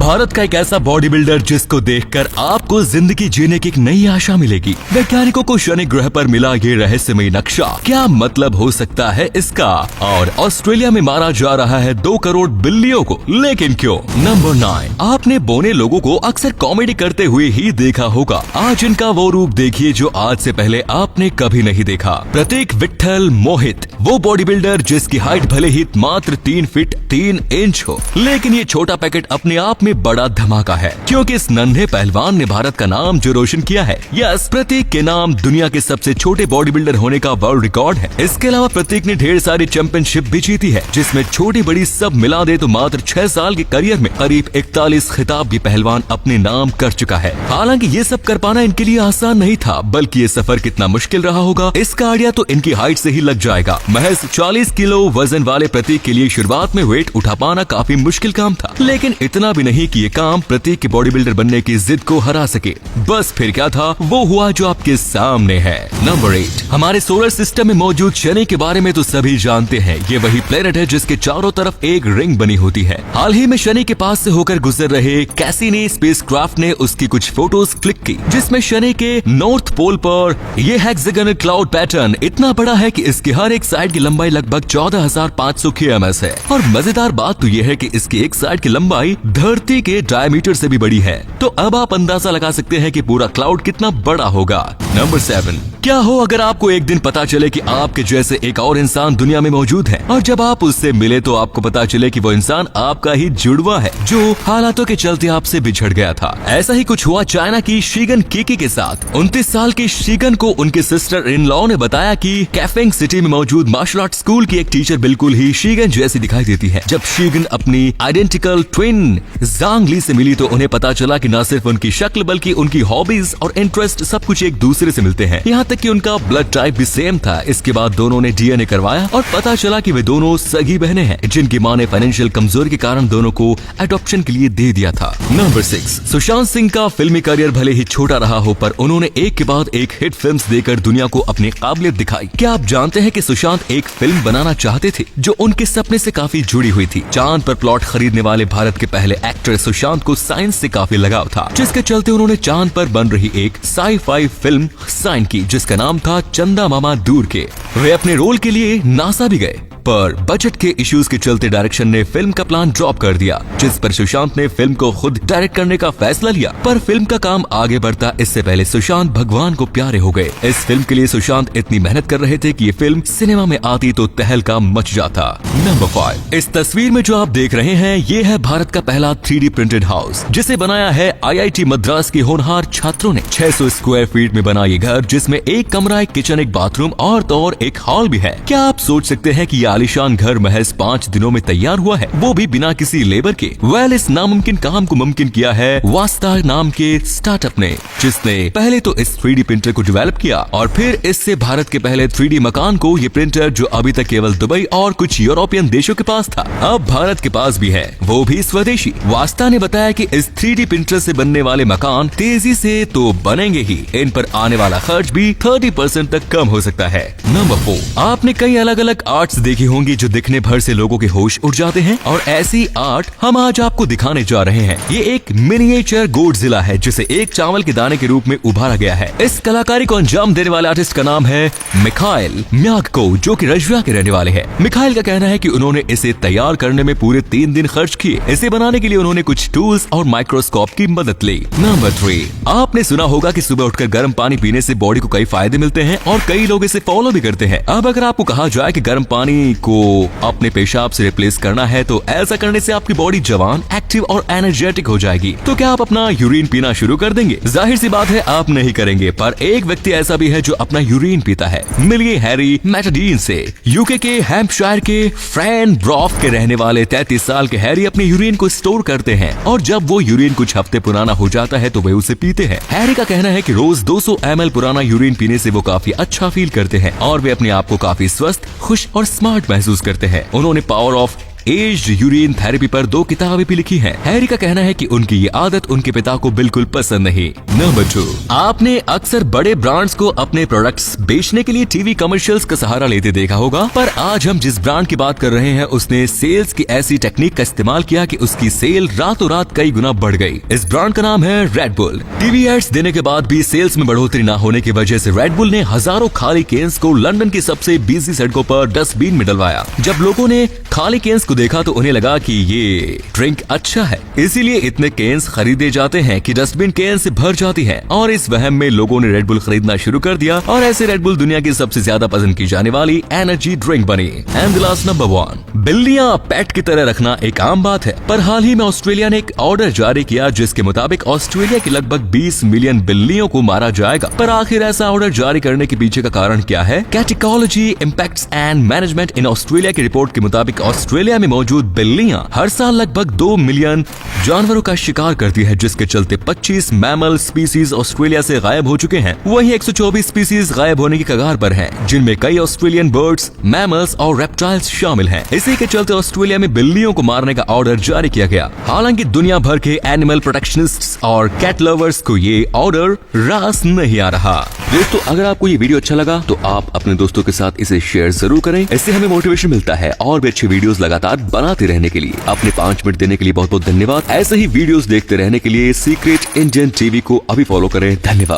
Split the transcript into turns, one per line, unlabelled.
भारत का एक ऐसा बॉडी बिल्डर जिसको देखकर आपको जिंदगी जीने की एक नई आशा मिलेगी। वैज्ञानिकों को शनि ग्रह पर मिला ये रहस्यमयी नक्शा, क्या मतलब हो सकता है इसका? और ऑस्ट्रेलिया में मारा जा रहा है 2 करोड़ बिल्लियों को, लेकिन क्यों? नंबर 9, आपने बोने लोगों को अक्सर कॉमेडी करते हुए ही देखा होगा। आज इनका वो रूप देखिए जो आज से पहले आपने कभी नहीं देखा। प्रतीक विट्ठल मोहित, वो बॉडी बिल्डर जिसकी हाइट भले ही मात्र 3 फीट 3 इंच हो, लेकिन ये छोटा पैकेट अपने आप में बड़ा धमाका है, क्योंकि इस नन्हे पहलवान ने भारत का नाम जो रोशन किया है। यस, प्रतीक के नाम दुनिया के सबसे छोटे बॉडी बिल्डर होने का वर्ल्ड रिकॉर्ड है। इसके अलावा प्रतीक ने ढेर सारी चैंपियनशिप भी जीती है, जिसमें छोटी बड़ी सब मिला दे तो मात्र 6 साल के करियर में करीब 41 खिताब ये पहलवान अपने नाम कर चुका है। हालांकि ये सब कर पाना इनके लिए आसान नहीं था, बल्कि ये सफर कितना मुश्किल रहा होगा इसका आइडिया तो इनकी हाइट से ही लग जाएगा। महज 40 किलो वजन वाले प्रतीक के लिए शुरुआत में वेट उठा पाना काफी मुश्किल काम था, लेकिन इतना भी नहीं कि ये काम प्रतीक के बॉडी बिल्डर बनने की जिद को हरा सके। बस फिर क्या था, वो हुआ जो आपके सामने है। नंबर 8, हमारे सोलर सिस्टम में मौजूद शनि के बारे में तो सभी जानते हैं। ये वही प्लेनेट है जिसके चारों तरफ एक रिंग बनी होती है। हाल ही में शनि के पास से होकर गुजर रहे कैसिनी स्पेसक्राफ्ट ने उसकी कुछ फोटोज क्लिक की, जिसमें शनि के नॉर्थ पोल पर ये हेक्सागोनल क्लाउड पैटर्न इतना बड़ा है कि इसकी हर एक साइड की लंबाई लगभग 14,500 kms है। और मजेदार बात तो ये है कि इसकी एक साइड की लंबाई धरती के डायमीटर से भी बड़ी है। तो अब आप अंदाजा लगा सकते हैं कि पूरा क्लाउड कितना बड़ा होगा। नंबर 7, क्या हो अगर आपको एक दिन पता चले कि आपके जैसे एक और इंसान दुनिया में मौजूद है, और जब आप उससे मिले तो आपको पता चले कि वो इंसान आपका ही जुड़वा है जो हालातों के चलते आपसे बिछड़ गया था। ऐसा ही कुछ हुआ चाइना की शीगन किकी के साथ। 29 साल की शीगन को उनके सिस्टर इन लॉ ने बताया कि कैफेंग सिटी में मौजूद मार्शल आर्ट स्कूल की एक टीचर बिल्कुल ही शीगन जैसी दिखाई देती है। जब शीगन अपनी आइडेंटिकल ट्विन जांग ली से मिली तो उन्हें पता चला कि न सिर्फ उनकी शक्ल बल्कि उनकी हॉबीज और इंटरेस्ट सब कुछ एक दूसरे से मिलते हैं। यहाँ तक कि उनका ब्लड टाइप भी सेम था। इसके बाद दोनों ने डीएनए करवाया और पता चला कि वे दोनों सगी बहनें हैं, जिनकी माँ ने फाइनेंशियल कमजोरी के कारण दोनों को एडॉप्शन के लिए दे दिया था। नंबर 6, सुशांत सिंह का फिल्मी करियर भले ही छोटा रहा हो, पर उन्होंने एक के बाद एक हिट फिल्म्स देकर दुनिया को अपनी काबिलियत दिखाई। क्या आप जानते हैं कि सुशांत एक फिल्म बनाना चाहते थे जो उनके सपने से काफी जुड़ी हुई थी? चांद पर प्लॉट खरीदने वाले भारत के पहले एक्टर सुशांत को साइंस से काफी लगाव था, जिसके चलते उन्होंने चांद पर बन रही एक साई-फाई फिल्म साइन की, जिसका नाम था चंदा मामा दूर के। वे अपने रोल के लिए नासा भी गए, पर बजट के इश्यूज के चलते डायरेक्शन ने फिल्म का प्लान ड्रॉप कर दिया, जिस पर सुशांत ने फिल्म को खुद डायरेक्ट करने का फैसला लिया। पर फिल्म का काम आगे बढ़ता इससे पहले सुशांत भगवान को प्यारे हो गए। इस फिल्म के लिए सुशांत इतनी मेहनत कर रहे थे कि ये फिल्म सिनेमा में आती तो तहलका मच जाता। नंबर 5, इस तस्वीर में जो आप देख रहे हैं ये है भारत का पहला 3D प्रिंटेड हाउस, जिसे बनाया है IIT मद्रास के होनहार छात्रों ने। 600 स्क्वायर फीट में बना ये घर, जिसमें एक कमरा, एक किचन, एक बाथरूम और तो और एक हॉल भी है। क्या आप सोच सकते हैं कि आलीशान घर महज 5 दिनों में तैयार हुआ है, वो भी बिना किसी लेबर के? इस नामुमकिन काम को मुमकिन किया है वास्ता नाम के स्टार्टअप ने, जिसने पहले तो इस 3D प्रिंटर को डेवलप किया और फिर इससे भारत के पहले 3D मकान को, ये प्रिंटर जो अभी तक केवल दुबई और कुछ यूरोपियन देशों के पास था, अब भारत के पास भी है, वो भी स्वदेशी। वास्ता ने बताया कि इस 3D प्रिंटर से बनने वाले मकान तेजी से तो बनेंगे ही, इन पर आने वाला खर्च भी 30% तक कम हो सकता है। नंबर 4, आपने कई अलग अलग आर्ट्स देखी होंगी जो दिखने भर से लोगों के होश उड़ जाते हैं, और ऐसी आर्ट हम आज आपको दिखाने जा रहे हैं। ये एक मिनिएचर गोडजिला है जिसे एक चावल के दाने के रूप में उभारा गया है। इस कलाकारी को अंजाम देने वाले आर्टिस्ट का नाम है मिखाइल म्यागको, जो कि रशिया के रहने वाले हैं। मिखाइल का कहना है कि उन्होंने इसे तैयार करने में पूरे 3 दिन खर्च किए। इसे बनाने के लिए उन्होंने कुछ टूल्स और माइक्रोस्कोप की मदद ली। नंबर 3, आपने सुना होगा कि सुबह उठकर गर्म पानी पीने से बॉडी को कई फायदे मिलते हैं और कई लोग इसे फॉलो भी करते हैं। अब अगर आपको कहा जाए कि गर्म पानी को अपने पेशाब से रिप्लेस करना है तो ऐसा करने से आपकी बॉडी जवान, एक्टिव और एनर्जेटिक हो जाएगी, तो क्या आप अपना यूरिन पीना शुरू कर देंगे? जाहिर सी बात है आप नहीं करेंगे, पर एक व्यक्ति ऐसा भी है जो अपना यूरिन पीता है। मिलिए हैरी मैटाडीन से। यूके के हैम्पशायर के फ्रैन ब्रॉफ के रहने वाले 33 साल के हैरी अपने यूरिन को स्टोर करते हैं, और जब वो यूरिन कुछ हफ्ते पुराना हो जाता है तो वे उसे पीते हैं। हैरी का कहना है कि रोज 200 ml पुराना यूरिन पीने से वो काफी अच्छा फील करते हैं और वे अपने आप को काफी स्वस्थ, खुश और स्मार्ट महसूस करते हैं। उन्होंने power of aged urine therapy पर 2 किताबें भी लिखी हैं। हैरी का कहना है कि उनकी ये आदत उनके पिता को बिल्कुल पसंद नहीं। नंबर 2, आपने अक्सर बड़े ब्रांड्स को अपने प्रोडक्ट्स बेचने के लिए टीवी कमर्शियल्स का सहारा लेते देखा होगा, पर आज हम जिस ब्रांड की बात कर रहे हैं उसने सेल्स की ऐसी टेक्निक का इस्तेमाल किया कि उसकी सेल रातों रात कई गुना बढ़ गई। इस ब्रांड का नाम है रेड बुल। टीवी एड्स देने के बाद भी सेल्स में बढ़ोतरी न होने की वजह से रेड बुल ने हजारों खाली केन्स को लंदन की सबसे बिजी सड़कों पर डस्टबिन में डलवाया। जब लोगों ने खाली केन्स को देखा तो उन्हें लगा कि ये ड्रिंक अच्छा है, इसीलिए इतने केन्स खरीदे जाते हैं कि डस्टबिन केन से भर जाती है। और इस वहम में लोगों ने रेड बुल खरीदना शुरू कर दिया और ऐसे रेड बुल दुनिया की सबसे ज्यादा पसंद की जाने वाली एनर्जी ड्रिंक बनी। एंड द लास्ट नंबर 1, बिल्लियां पेट की तरह रखना एक आम बात है, पर हाल ही में ऑस्ट्रेलिया ने एक ऑर्डर जारी किया जिसके मुताबिक ऑस्ट्रेलिया की लगभग 20 मिलियन बिल्लियों को मारा जाएगा। पर आखिर ऐसा ऑर्डर जारी करने के पीछे का कारण क्या है? Cat ecology impacts and management in Australia की रिपोर्ट के मुताबिक ऑस्ट्रेलिया में मौजूद बिल्लियां हर साल लगभग 2 मिलियन जानवरों का शिकार करती है, जिसके चलते 25 मैमल स्पीसीज ऑस्ट्रेलिया से गायब हो चुके हैं। वहीं 124 स्पीसीज गायब होने की कगार पर हैं, जिनमें कई ऑस्ट्रेलियन बर्ड्स, मैमल्स और रेप्टाइल्स शामिल हैं। इसी के चलते ऑस्ट्रेलिया में बिल्लियों को मारने का ऑर्डर जारी किया गया। हालांकि दुनिया भर के एनिमल प्रोटेक्शनिस्ट्स और कैट लवर्स को ये ऑर्डर रास नहीं आ रहा। दोस्तों, अगर आपको ये वीडियो अच्छा लगा तो आप अपने दोस्तों के साथ इसे शेयर जरूर करें। इससे हमें मोटिवेशन मिलता है और भी अच्छी वीडियोस लगातार बनाते रहने के लिए। अपने 5 मिनट देने के लिए बहुत बहुत धन्यवाद। ऐसे ही वीडियोस देखते रहने के लिए सीक्रेट इंडियन टीवी को अभी फॉलो करें। धन्यवाद।